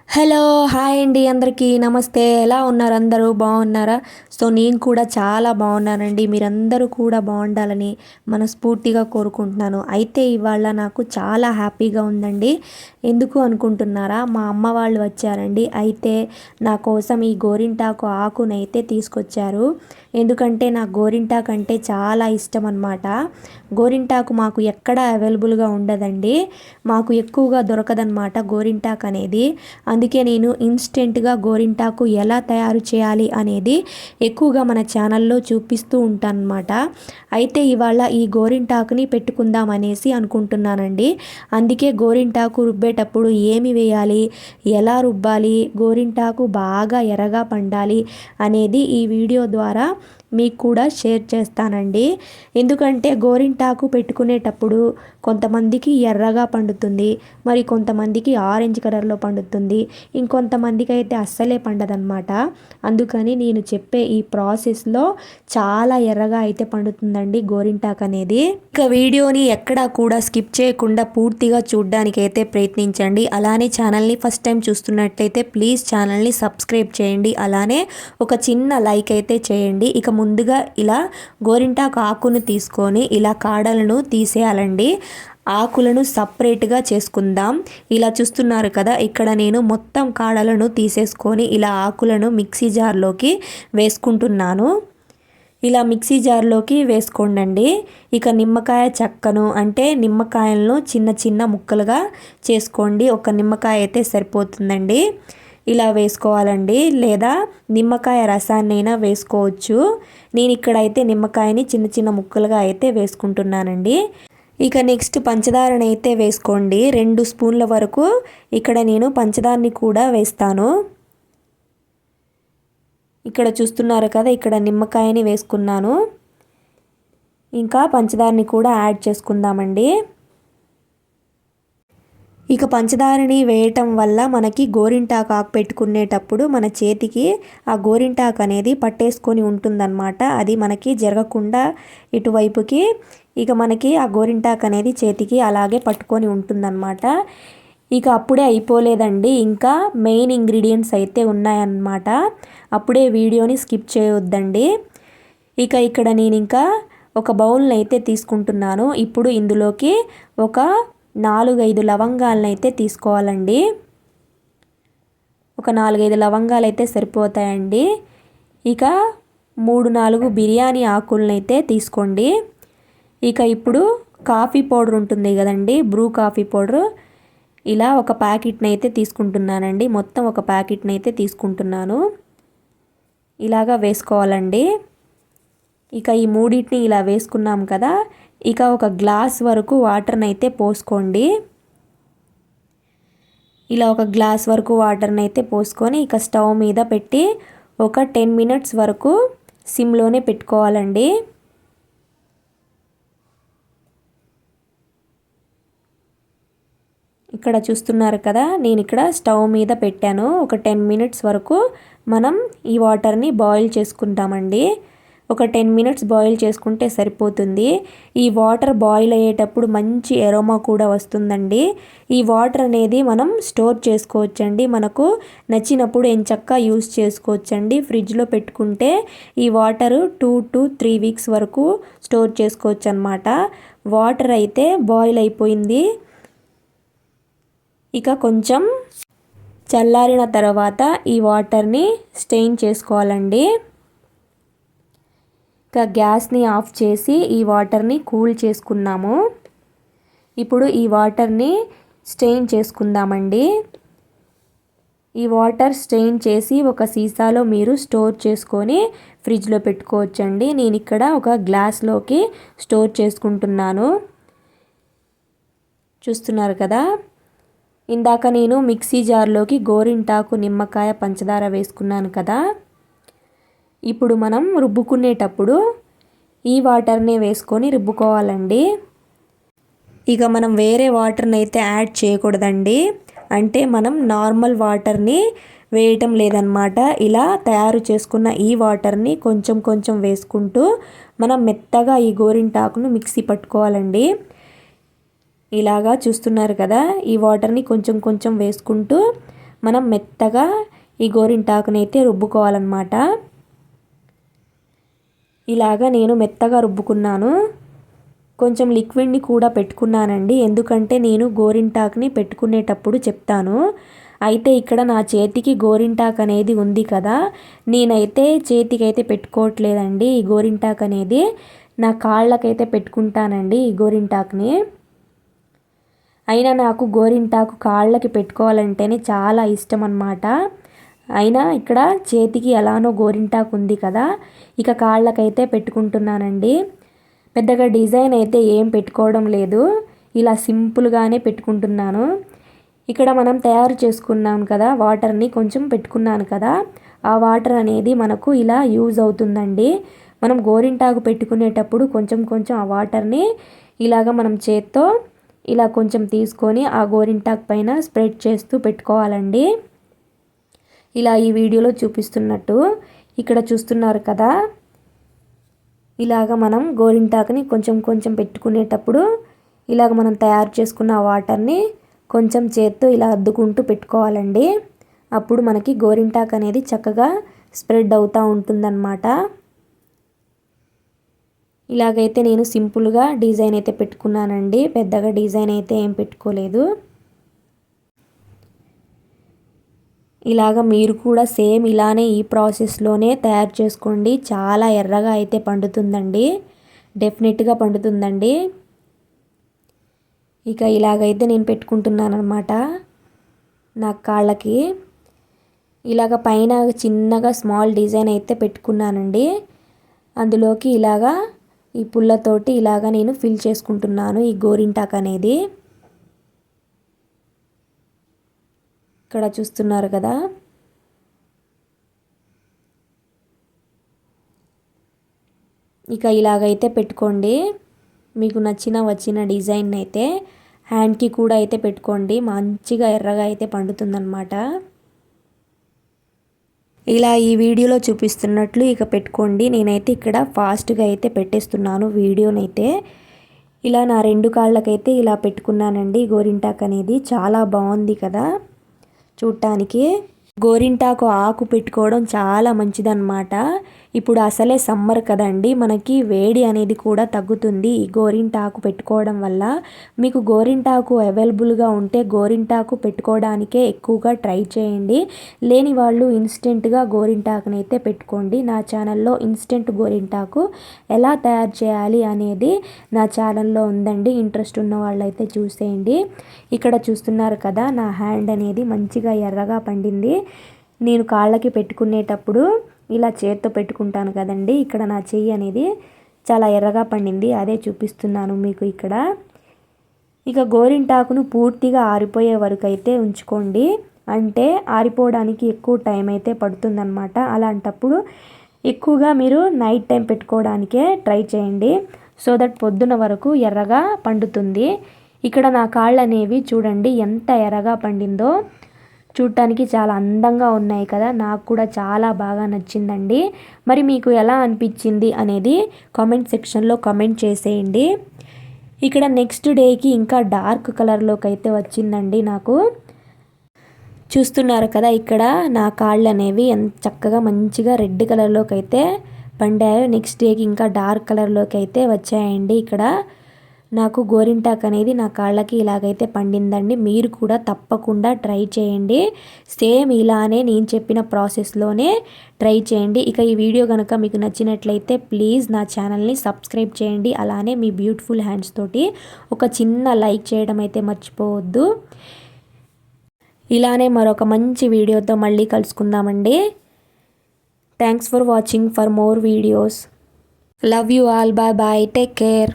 Hello! Hi అండి అందరికీ. నమస్తే. ఎలా ఉన్నారు అందరూ? బాగున్నారా? నేను కూడా చాలా బాగున్నానండి. మీరందరూ కూడా బాగుండాలని మనస్ఫూర్తిగా కోరుకుంటున్నాను. అయితే ఇవాళ నాకు చాలా హ్యాపీగా ఉందండి. ఎందుకు అనుకుంటున్నారా? మా అమ్మ వాళ్ళు వచ్చారండి. అయితే నా కోసం ఈ గోరింటాకు ఆకునైతే తీసుకొచ్చారు. ఎందుకంటే నాకు గోరింటాకు అంటే చాలా ఇష్టం అన్నమాట. గోరింటాకు మాకు ఎక్కడ అవైలబుల్గా ఉండదండి. మాకు ఎక్కువగా దొరకదన్నమాట గోరింటాకు అనేది. అందుకే నేను ఇన్స్టెంట్గా గోరింటాకు ఎలా తయారు చేయాలి అనేది ఎక్కువగా మన ఛానల్లో చూపిస్తూ ఉంటాను అన్నమాట. అయితే ఇవాళ ఈ గోరింటాకుని పెట్టుకుందాం అనేసి అనుకుంటున్నానండి. అందుకే గోరింటాకు రుబ్బేటప్పుడు ఏమి వేయాలి, ఎలా రుబ్బాలి, గోరింటాకు బాగా ఎర్రగా పండాలి అనేది ఈ వీడియో ద్వారా మీకు కూడా షేర్ చేస్తానండి. ఎందుకంటే గోరింటాకు పెట్టుకునేటప్పుడు కొంతమందికి ఎర్రగా పండుతుంది, మరి కొంతమందికి ఆరెంజ్ కలర్లో పండుతుంది, ఇంకొంతమందికి అయితే అస్సలే పండదన్నమాట. అందుకని నేను చెప్పే ఈ ప్రాసెస్లో చాలా ఎర్రగా అయితే పండుతుందండి గోరింటాకు అనేది. ఇక వీడియోని ఎక్కడా కూడా స్కిప్ చేయకుండా పూర్తిగా చూడడానికి అయితే ప్రయత్నించండి. అలానే ఛానల్ని ఫస్ట్ టైం చూస్తున్నట్టయితే ప్లీజ్ ఛానల్ని సబ్స్క్రైబ్ చేయండి. అలానే ఒక చిన్న లైక్ అయితే చేయండి. ఇక ముందుగా ఇలా గోరింటాకు ఆకును తీసుకొని ఇలా కాడలను తీసేయాలండి. ఆకులను సపరేట్గా చేసుకుందాం. ఇలా చూస్తున్నారు కదా, ఇక్కడ నేను మొత్తం కాడలను తీసేసుకొని ఇలా ఆకులను మిక్సీ జార్లోకి వేసుకుంటున్నాను. ఇలా మిక్సీ జార్లోకి వేసుకోండి. ఇక నిమ్మకాయ చెక్కను అంటే నిమ్మకాయలను చిన్న చిన్న ముక్కలుగా చేసుకోండి. ఒక నిమ్మకాయ అయితే సరిపోతుందండి. ఇలా వేసుకోవాలండి, లేదా నిమ్మకాయ రసాన్నైనా వేసుకోవచ్చు. నేను ఇక్కడైతే నిమ్మకాయని చిన్న చిన్న ముక్కలుగా అయితే వేసుకుంటున్నానండి. ఇక నెక్స్ట్ పంచదారని అయితే వేసుకోండి. 2 స్పూన్ల వరకు ఇక్కడ నేను పంచదారని కూడా వేస్తాను. ఇక్కడ చూస్తున్నారు కదా, ఇక్కడ నిమ్మకాయని వేసుకున్నాను. ఇంకా పంచదారని కూడా యాడ్ చేసుకుందామండి. ఇక పంచదారని వేయటం వల్ల మనకి గోరింటాకు ఆకు పెట్టుకునేటప్పుడు మన చేతికి ఆ గోరింటాకు అనేది పట్టేసుకొని ఉంటుందన్నమాట. అది మనకి జరగకుండా ఇటువైపుకి ఇక మనకి ఆ గోరింటాకు అనేది చేతికి అలాగే పట్టుకొని ఉంటుందన్నమాట. ఇక అప్పుడే అయిపోలేదండి, ఇంకా మెయిన్ ఇంగ్రీడియంట్స్ అయితే ఉన్నాయన్నమాట. అప్పుడే వీడియోని స్కిప్ చేయొద్దండి. ఇక ఇక్కడ నేను ఇంకా ఒక బౌల్ని అయితే తీసుకుంటున్నాను. ఇప్పుడు ఇందులోకి ఒక 4-5 లవంగాలను అయితే తీసుకోవాలండి. ఒక 4-5 లవంగాలు అయితే సరిపోతాయండి. ఇక 3-4 బిర్యానీ ఆకులను అయితే తీసుకోండి. ఇక ఇప్పుడు కాఫీ పౌడర్ ఉంటుంది కదండి, బ్రూ కాఫీ పౌడర్, ఇలా ఒక ప్యాకెట్ని అయితే తీసుకుంటున్నానండి. మొత్తం ఒక ప్యాకెట్ని అయితే తీసుకుంటున్నాను. ఇలాగా వేసుకోవాలండి. ఇక ఈ మూడింటిని ఇలా వేసుకున్నాం కదా, ఇక ఒక గ్లాస్ వరకు వాటర్ని అయితే పోసుకోండి. ఇలా ఒక గ్లాస్ వరకు వాటర్ని అయితే పోసుకొని ఇక స్టవ్ మీద పెట్టి ఒక 10 మినిట్స్ వరకు సిమ్లోనే పెట్టుకోవాలండి. ఇక్కడ చూస్తున్నారు కదా, నేను ఇక్కడ స్టవ్ మీద పెట్టాను. ఒక 10 మినిట్స్ వరకు మనం ఈ వాటర్ని బాయిల్ చేసుకుంటామండి. ఒక 10 మినిట్స్ బాయిల్ చేసుకుంటే సరిపోతుంది. ఈ వాటర్ బాయిల్ అయ్యేటప్పుడు మంచి ఎరోమా కూడా వస్తుందండి. ఈ వాటర్ అనేది మనం స్టోర్ చేసుకోవచ్చండి. మనకు నచ్చినప్పుడు ఎంచక్కా యూస్ చేసుకోవచ్చండి. ఫ్రిడ్జ్లో పెట్టుకుంటే ఈ వాటర్ 2 to 3 వీక్స్ వరకు స్టోర్ చేసుకోవచ్చు అన్నమాట. వాటర్ అయితే బాయిల్ అయిపోయింది. ఇక కొంచెం చల్లారిన తర్వాత ఈ వాటర్ని స్టెయిన్ చేసుకోవాలండి. ఇక గ్యాస్ని ఆఫ్ చేసి ఈ వాటర్ని కూల్ చేసుకున్నాము. ఇప్పుడు ఈ వాటర్ని స్టెయిన్ చేసుకుందామండి. ఈ వాటర్ స్టెయిన్ చేసి ఒక సీసాలో మీరు స్టోర్ చేసుకొని ఫ్రిడ్జ్లో పెట్టుకోవచ్చండి. నేను ఇక్కడ ఒక గ్లాస్లోకి స్టోర్ చేసుకుంటున్నాను. చూస్తున్నారు కదా, ఇందాక నేను మిక్సీ జార్లోకి గోరింటాకు, నిమ్మకాయ, పంచదార వేసుకున్నాను కదా, ఇప్పుడు మనం రుబ్బుకునేటప్పుడు ఈ వాటర్నే వేసుకొని రుబ్బుకోవాలండి. ఇక మనం వేరే వాటర్ని అయితే యాడ్ చేయకూడదండి. అంటే మనం నార్మల్ వాటర్ని వేయటం లేదనమాట. ఇలా తయారు చేసుకున్న ఈ వాటర్ని కొంచెం కొంచెం వేసుకుంటూ మనం మెత్తగా ఈ గోరింటాకును మిక్సీ పట్టుకోవాలండి. ఇలాగా చూస్తున్నారు కదా, ఈ వాటర్ని కొంచెం కొంచెం వేసుకుంటూ మనం మెత్తగా ఈ గోరింటాకునైతే రుబ్బుకోవాలన్నమాట. ఇలాగా నేను మెత్తగా రుబ్బుకున్నాను. కొంచెం లిక్విడ్ని కూడా పెట్టుకున్నానండి, ఎందుకంటే నేను గోరింటాకుని పెట్టుకునేటప్పుడు చెప్తాను. అయితే ఇక్కడ నా చేతికి గోరింటాకు అనేది ఉంది కదా, నేనైతే చేతికైతే పెట్టుకోవట్లేదండి ఈ గోరింటాకు అనేది. నా కాళ్ళకైతే పెట్టుకుంటానండి ఈ గోరింటాకుని. అయినా నాకు గోరింటాకు కాళ్ళకి పెట్టుకోవాలంటేనే చాలా ఇష్టం అన్నమాట. అయినా ఇక్కడ చేతికి ఎలానో గోరింటాకు ఉంది కదా, ఇక కాళ్ళకైతే పెట్టుకుంటున్నానండి. పెద్దగా డిజైన్ అయితే ఏం పెట్టుకోవడం లేదు, ఇలా సింపుల్గానే పెట్టుకుంటున్నాను. ఇక్కడ మనం తయారు చేసుకున్నాం కదా వాటర్ని కొంచెం పెట్టుకున్నాను కదా, ఆ వాటర్ అనేది మనకు ఇలా యూజ్ అవుతుందండి. మనం గోరింటాకు పెట్టుకునేటప్పుడు కొంచెం కొంచెం ఆ వాటర్ని ఇలాగ మనం చేత్తో ఇలా కొంచెం తీసుకొని ఆ గోరింటాకు పైన స్ప్రెడ్ చేస్తూ పెట్టుకోవాలండి. ఇలా ఈ వీడియోలో చూపిస్తున్నట్టు ఇక్కడ చూస్తున్నారు కదా, ఇలాగ మనం గోరింటాకుని కొంచెం కొంచెం పెట్టుకునేటప్పుడు ఇలాగ మనం తయారు చేసుకున్న వాటర్ని కొంచెం చేత్తో ఇలా అద్దుకుంటూ పెట్టుకోవాలండి. అప్పుడు మనకి గోరింటాకు అనేది చక్కగా స్ప్రెడ్ అవుతూ ఉంటుందన్నమాట. ఇలాగైతే నేను సింపుల్గా డిజైన్ అయితే పెట్టుకున్నానండి, పెద్దగా డిజైన్ అయితే ఏం పెట్టుకోలేదు. ఇలాగ మీరు కూడా సేమ్ ఇలానే ఈ ప్రాసెస్లోనే తయారు చేసుకోండి. చాలా ఎర్రగా అయితే పండుతుందండి, డెఫినెట్గా పండుతుందండి. ఇక ఇలాగైతే నేను పెట్టుకుంటున్నాను అనమాట నా కాళ్ళకి. ఇలాగ పైన చిన్నగా స్మాల్ డిజైన్ అయితే పెట్టుకున్నానండి. అందులోకి ఇలాగా ఈ పుల్లతోటి ఇలాగ నేను ఫిల్ చేసుకుంటున్నాను ఈ గోరింటాకు అనేది. ఇక్కడ చూస్తున్నారు కదా, ఇక ఇలాగైతే పెట్టుకోండి. మీకు వచ్చిన డిజైన్ అయితే హ్యాండ్కి కూడా అయితే పెట్టుకోండి, మంచిగా ఎర్రగా అయితే పండుతుందన్నమాట. ఇలా ఈ వీడియోలో చూపిస్తున్నట్లు ఇక పెట్టుకోండి. నేనైతే ఇక్కడ ఫాస్ట్గా అయితే పెట్టేస్తున్నాను వీడియోనైతే. ఇలా నా 2 కాళ్ళకైతే ఇలా పెట్టుకున్నానండి గోరింటాకు అనేది. చాలా బాగుంది కదా చూడటానికి. గోరింటాకు ఆకు పెట్టుకోవడం చాలా మంచిదన్నమాట. ఇప్పుడు అసలే సమ్మర్ కదండి, మనకి వేడి అనేది కూడా తగ్గుతుంది ఈ గోరింటాకు పెట్టుకోవడం వల్ల. మీకు గోరింటాకు అవైలబుల్గా ఉంటే గోరింటాకు పెట్టుకోవడానికే ఎక్కువగా ట్రై చేయండి. లేని వాళ్ళు ఇన్స్టెంట్గా గోరింటాకుని అయితే పెట్టుకోండి. నా ఛానల్లో ఇన్స్టెంట్ గోరింటాకు ఎలా తయారు చేయాలి అనేది నా ఛానల్లో ఉందండి, ఇంట్రెస్ట్ ఉన్న వాళ్ళైతే చూసేయండి. ఇక్కడ చూస్తున్నారు కదా, నా హ్యాండ్ అనేది మంచిగా ఎర్రగా పండింది. నేను కాళ్ళకి పెట్టుకునేటప్పుడు ఇలా చేత్తో పెట్టుకుంటాను కదండి, ఇక్కడ నా చెయ్యి అనేది చాలా ఎర్రగా పండింది, అదే చూపిస్తున్నాను మీకు ఇక్కడ. ఇక గోరింటాకును పూర్తిగా ఆరిపోయే వరకు అయితే ఉంచుకోండి, అంటే ఆరిపోవడానికి ఎక్కువ టైం అయితే పడుతుందన్నమాట. అలాంటప్పుడు ఎక్కువగా మీరు నైట్ టైం పెట్టుకోవడానికే ట్రై చేయండి, సో దట్ పొద్దున వరకు ఎర్రగా పండుతుంది. ఇక్కడ నా కాళ్ళు అనేవి చూడండి ఎంత ఎర్రగా పండిందో, చూడటానికి చాలా అందంగా ఉన్నాయి కదా. నాకు కూడా చాలా బాగా నచ్చిందండి. మరి మీకు ఎలా అనిపించింది అనేది కామెంట్ సెక్షన్లో కామెంట్ చేసేయండి. ఇక్కడ నెక్స్ట్ డేకి ఇంకా డార్క్ కలర్లోకి అయితే వచ్చిందండి నాకు. చూస్తున్నారు కదా, ఇక్కడ నా కాళ్ళు అనేవి ఎంత చక్కగా మంచిగా రెడ్ కలర్లోకి అయితే పండాయో. నెక్స్ట్ డేకి ఇంకా డార్క్ కలర్లోకి అయితే వచ్చాయండి. ఇక్కడ నాకు గోరింటాకు అనేది నా కాళ్ళకి ఇలాగైతే పండిందండి. మీరు కూడా తప్పకుండా ట్రై చేయండి, సేమ్ ఇలానే నేను చెప్పిన ప్రాసెస్లోనే ట్రై చేయండి. ఇక ఈ వీడియో కనుక మీకు నచ్చినట్లయితే ప్లీజ్ నా ఛానల్ని సబ్స్క్రైబ్ చేయండి. అలానే మీ బ్యూటిఫుల్ హ్యాండ్స్ తోటి ఒక చిన్న లైక్ చేయడం అయితే మర్చిపోవద్దు. ఇలానే మరొక మంచి వీడియోతో మళ్ళీ కలుసుకుందామండి. Thanks for watching for more videos. Love you all. Bye bye. Take care.